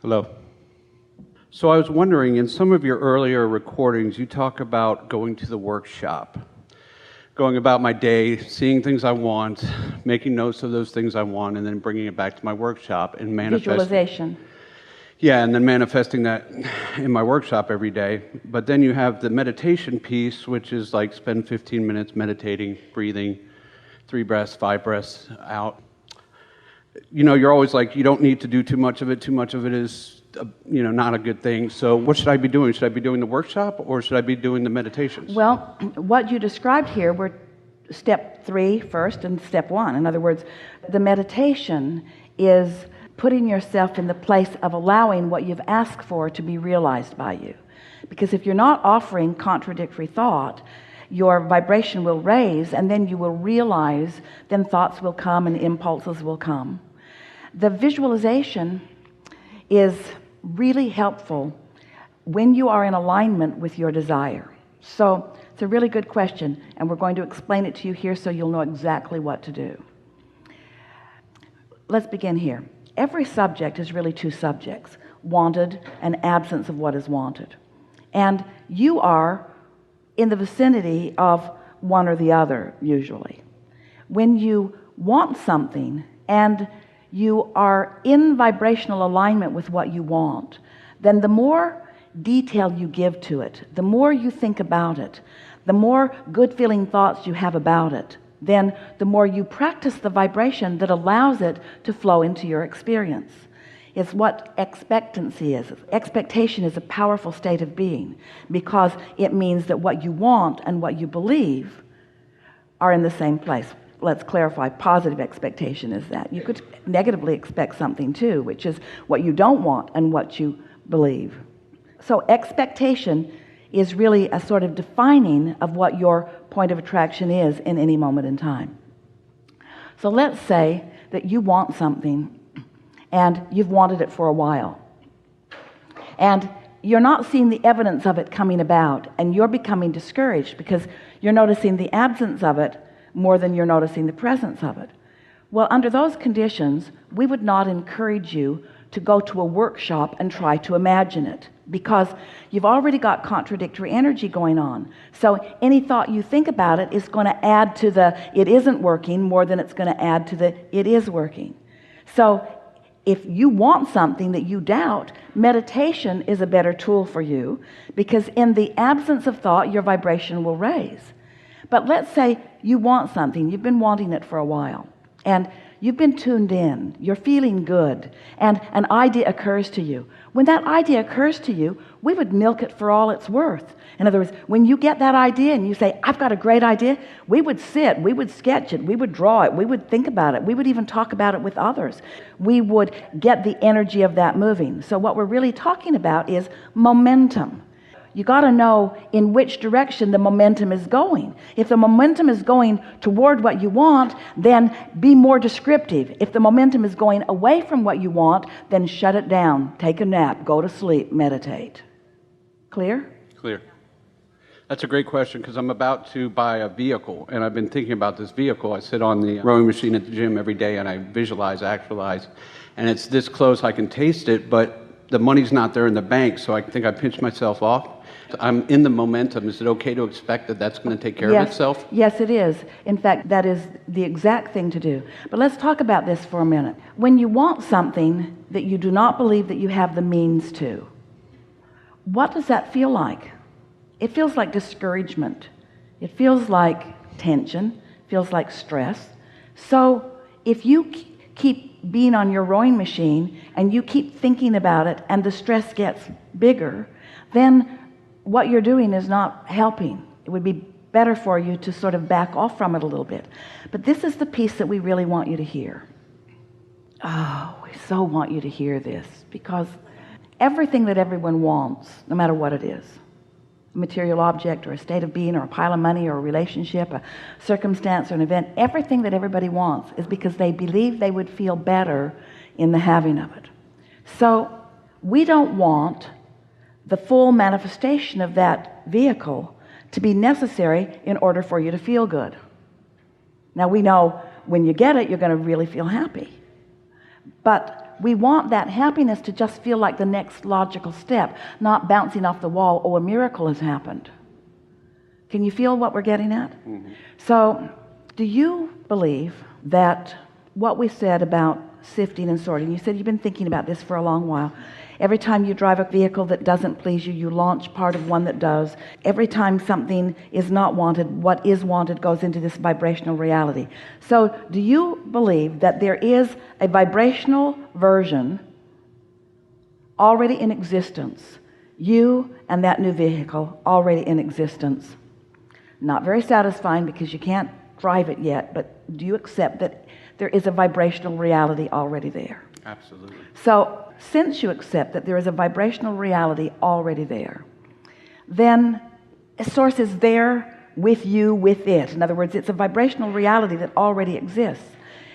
Hello. So I was wondering, in some of your earlier recordings, you talk about going to the workshop, going about my day, seeing things I want, making notes of those things I want, and then bringing it back to my workshop and manifesting. Visualization. Yeah, and then manifesting that in my workshop every day. But then you have the meditation piece, which is like spend 15 minutes meditating, breathing, 3 breaths, 5 breaths out. You know, you're always like, you don't need to do too much of it. Too much of it is, not a good thing. So what should I be doing? Should I be doing the workshop or should I be doing the meditations? Well, what you described here were step 3 first and step 1. In other words, the meditation is putting yourself in the place of allowing what you've asked for to be realized by you. Because if you're not offering contradictory thought, your vibration will raise, and then you will realize, then thoughts will come and impulses will come. The visualization is really helpful when you are in alignment with your desire. So it's a really good question, and we're going to explain it to you here so you'll know exactly what to do. Let's begin here. Every subject is really 2 subjects, wanted and absence of what is wanted. And you are in the vicinity of one or the other, usually. When you want something and you are in vibrational alignment with what you want, then the more detail you give to it, the more you think about it, the more good feeling thoughts you have about it, then the more you practice the vibration that allows it to flow into your experience. It's what expectancy is. Expectation is a powerful state of being because it means that what you want and what you believe are in the same place. Let's clarify. Positive expectation is that. You could negatively expect something too, which is what you don't want and what you believe. So expectation is really a sort of defining of what your point of attraction is in any moment in time. So let's say that you want something and you've wanted it for a while, and you're not seeing the evidence of it coming about, and you're becoming discouraged because you're noticing the absence of it more than you're noticing the presence of it. Well, under those conditions, we would not encourage you to go to a workshop and try to imagine it, because you've already got contradictory energy going on. So any thought you think about it is going to add to the it isn't working more than it's going to add to the it is working. So if you want something that you doubt, meditation is a better tool for you, because in the absence of thought, your vibration will raise. But let's say you want something, you've been wanting it for a while, and you've been tuned in, you're feeling good, and an idea occurs to you. When that idea occurs to you, we would milk it for all it's worth. In other words, when you get that idea and you say, I've got a great idea, we would sit, we would sketch it, we would draw it, we would think about it, we would even talk about it with others. We would get the energy of that moving. So what we're really talking about is momentum. You got to know in which direction the momentum is going. If the momentum is going toward what you want, then be more descriptive. If the momentum is going away from what you want, then shut it down, take a nap, go to sleep, meditate. Clear? Clear. That's a great question, because I'm about to buy a vehicle, and I've been thinking about this vehicle. I sit on the rowing machine at the gym every day, and I visualize, actualize, and it's this close I can taste it, but the money's not there in the bank, so I think I pinched myself off. I'm in the momentum. Is it okay to expect that that's going to take care of itself? Yes, it is. In fact, that is the exact thing to do. But let's talk about this for a minute. When you want something that you do not believe that you have the means to, what does that feel like? It feels like discouragement. It feels like tension. It feels like stress. So if you keep being on your rowing machine and you keep thinking about it and the stress gets bigger, then what you're doing is not helping. It would be better for you to sort of back off from it a little bit. But this is the piece that we really want you to hear. Oh, we so want you to hear this, because everything that everyone wants, no matter what it is, a material object or a state of being or a pile of money or a relationship, a circumstance or an event, everything that everybody wants is because they believe they would feel better in the having of it. So we don't want the full manifestation of that vehicle to be necessary in order for you to feel good. Now we know when you get it, you're going to really feel happy. But we want that happiness to just feel like the next logical step, not bouncing off the wall, oh, a miracle has happened. Can you feel what we're getting at? Mm-hmm. So do you believe that what we said about sifting and sorting, you said you've been thinking about this for a long while. Every time you drive a vehicle that doesn't please you, you launch part of one that does. Every time something is not wanted, what is wanted goes into this vibrational reality. So do you believe that there is a vibrational version already in existence, you and that new vehicle already in existence? Not very satisfying because you can't drive it yet, but do you accept that there is a vibrational reality already there? Absolutely. So since you accept that there is a vibrational reality already there, then a source is there with you, with it. In other words, it's a vibrational reality that already exists.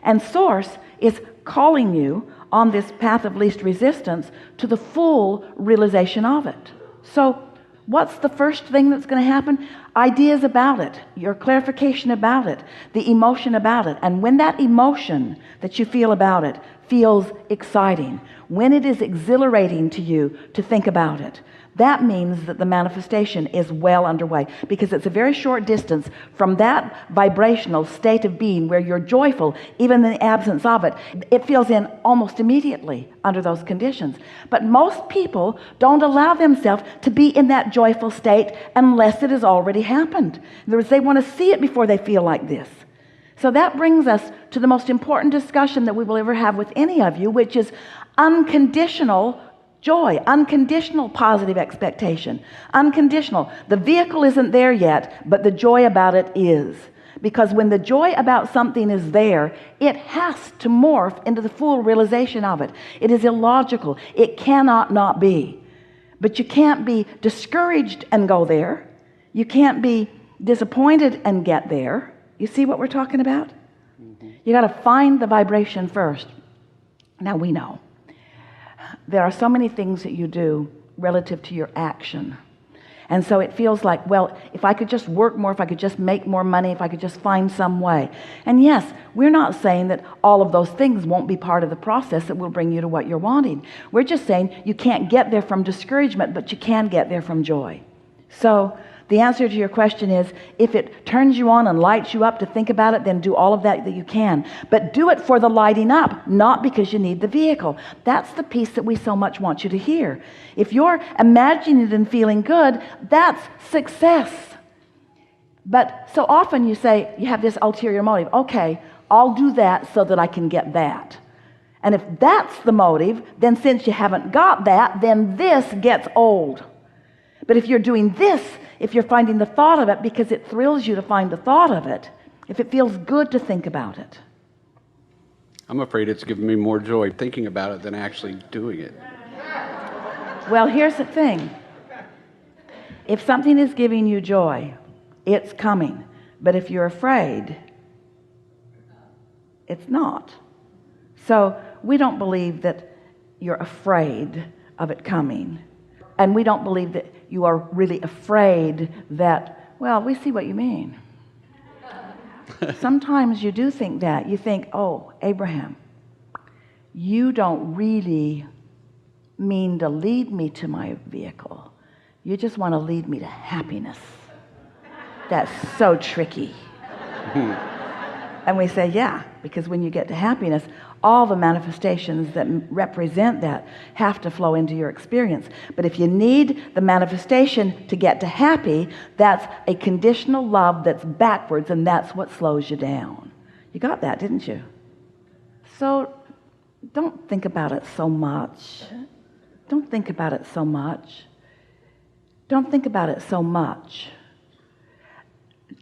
And source is calling you on this path of least resistance to the full realization of it. So what's the first thing that's going to happen? Ideas about it, your clarification about it, the emotion about it. And when that emotion that you feel about it feels exciting, when it is exhilarating to you to think about it, that means that the manifestation is well underway, because it's a very short distance from that vibrational state of being where you're joyful, even in the absence of it. It feels in almost immediately under those conditions. But most people don't allow themselves to be in that joyful state unless it has already happened. In other words, they want to see it before they feel like this. So that brings us to the most important discussion that we will ever have with any of you, which is unconditional joy, unconditional positive expectation, unconditional. The vehicle isn't there yet, but the joy about it is. Because when the joy about something is there, it has to morph into the full realization of it. It is illogical. It cannot not be. But you can't be discouraged and go there. You can't be disappointed and get there. You see what we're talking about? Mm-hmm. You got to find the vibration first. Now we know there are so many things that you do relative to your action. And so it feels like, well, if I could just work more, if I could just make more money, if I could just find some way. And yes, we're not saying that all of those things won't be part of the process that will bring you to what you're wanting. We're just saying you can't get there from discouragement, but you can get there from joy. So the answer to your question is, if it turns you on and lights you up to think about it, then do all of that you can. But do it for the lighting up, not because you need the vehicle. That's the piece that we so much want you to hear. If you're imagining it and feeling good, that's success. But so often you say, you have this ulterior motive. Okay, I'll do that so that I can get that. And if that's the motive, then since you haven't got that, then this gets old. But if you're doing this, if you're finding the thought of it because it thrills you to find the thought of it, if it feels good to think about it. I'm afraid it's given me more joy thinking about it than actually doing it. Well, here's the thing. If something is giving you joy, it's coming. But if you're afraid, it's not. So we don't believe that you're afraid of it coming. And we don't believe that you are really afraid that, well, we see what you mean. Sometimes you do think that. You think, oh, Abraham, you don't really mean to lead me to my vehicle. You just want to lead me to happiness. That's so tricky. And we say, yeah, because when you get to happiness, all the manifestations that represent that have to flow into your experience. But if you need the manifestation to get to happy, that's a conditional love that's backwards, and that's what slows you down. You got that, didn't you? So don't think about it so much. Don't think about it so much. Don't think about it so much.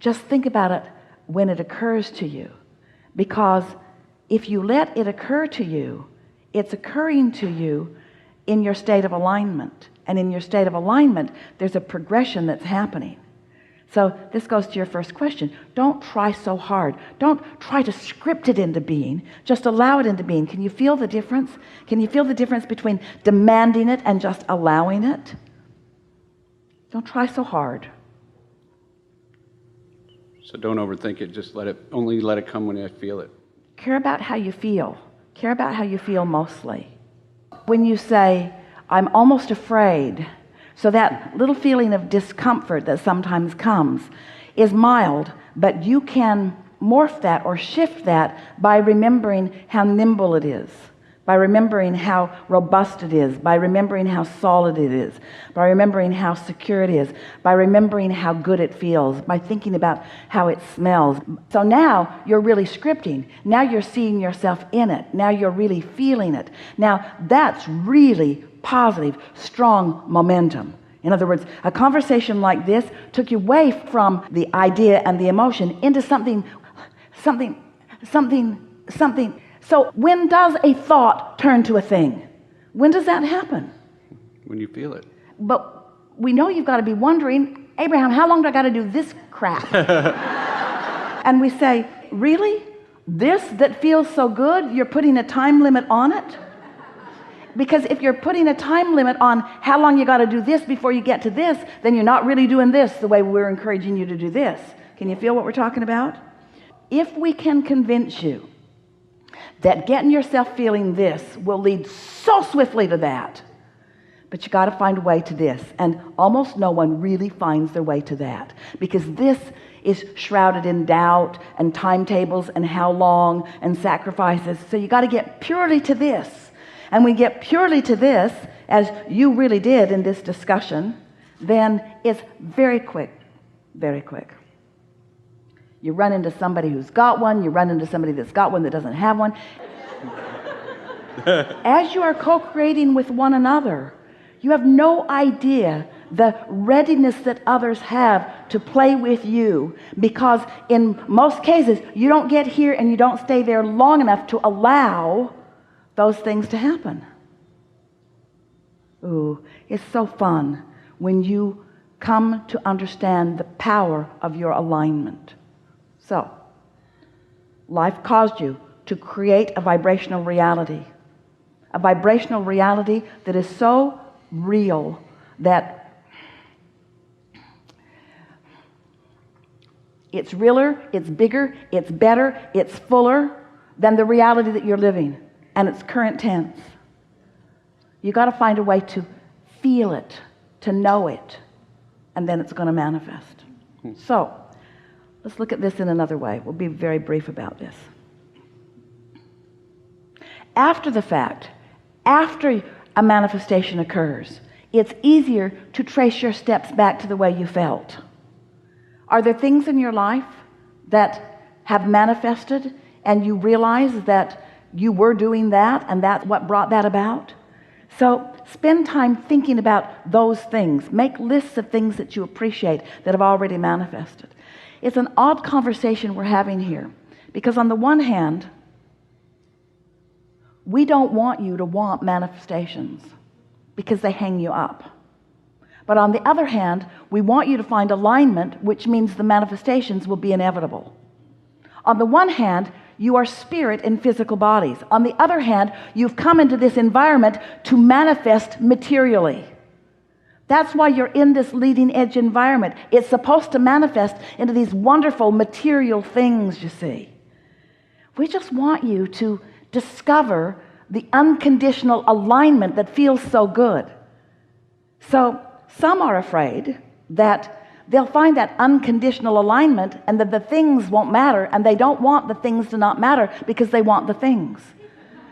Just think about it when it occurs to you. Because if you let it occur to you, it's occurring to you in your state of alignment. And in your state of alignment, there's a progression that's happening. So this goes to your first question. Don't try so hard. Don't try to script it into being. Just allow it into being. Can you feel the difference? Can you feel the difference between demanding it and just allowing it? Don't try so hard. So don't overthink it. Just only let it come when I feel it. Care about how you feel. Care about how you feel mostly. When you say, I'm almost afraid, so that little feeling of discomfort that sometimes comes is mild, but you can morph that or shift that by remembering how nimble it is, by remembering how robust it is, by remembering how solid it is, by remembering how secure it is, by remembering how good it feels, by thinking about how it smells. So now you're really scripting. Now you're seeing yourself in it. Now you're really feeling it. Now that's really positive, strong momentum. In other words, a conversation like this took you away from the idea and the emotion into something. So when does a thought turn to a thing? When does that happen? When you feel it. But we know you've got to be wondering, Abraham, how long do I got to do this crap? And we say, really? This that feels so good, you're putting a time limit on it? Because if you're putting a time limit on how long you got to do this before you get to this, then you're not really doing this the way we're encouraging you to do this. Can you feel what we're talking about? If we can convince you that getting yourself feeling this will lead so swiftly to that, but you got to find a way to this, and almost no one really finds their way to that, because this is shrouded in doubt and timetables and how long and sacrifices. So you got to get purely to this, and when we get purely to this, as you really did in this discussion, then it's very quick, very quick. You run into somebody who's got one. You run into somebody that's got one that doesn't have one. As you are co-creating with one another, you have no idea the readiness that others have to play with you, because in most cases, you don't get here and you don't stay there long enough to allow those things to happen. Ooh, it's so fun when you come to understand the power of your alignment. So, life caused you to create a vibrational reality that is so real that it's realer, it's bigger, it's better, it's fuller than the reality that you're living, and it's current tense. You got to find a way to feel it, to know it, and then it's going to manifest. So, let's look at this in another way. We'll be very brief about this. After the fact, after a manifestation occurs, it's easier to trace your steps back to the way you felt. Are there things in your life that have manifested and you realize that you were doing that and that's what brought that about? So spend time thinking about those things. Make lists of things that you appreciate that have already manifested. It's an odd conversation we're having here, because on the one hand, we don't want you to want manifestations because they hang you up. But on the other hand, we want you to find alignment, which means the manifestations will be inevitable. On the one hand, you are spirit in physical bodies. On the other hand, you've come into this environment to manifest materially. That's why you're in this leading edge environment. It's supposed to manifest into these wonderful material things, you see. We just want you to discover the unconditional alignment that feels so good. So some are afraid that they'll find that unconditional alignment and that the things won't matter, and they don't want the things to not matter because they want the things.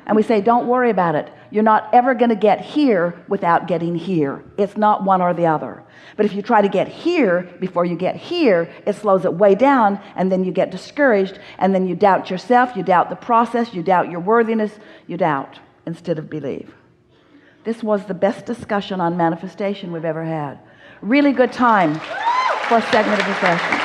And we say, don't worry about it. You're not ever going to get here without getting here. It's not one or the other. But if you try to get here before you get here, it slows it way down, and then you get discouraged, and then you doubt yourself, you doubt the process, you doubt your worthiness, you doubt instead of believe. This was the best discussion on manifestation we've ever had. Really good time for a segment of the session.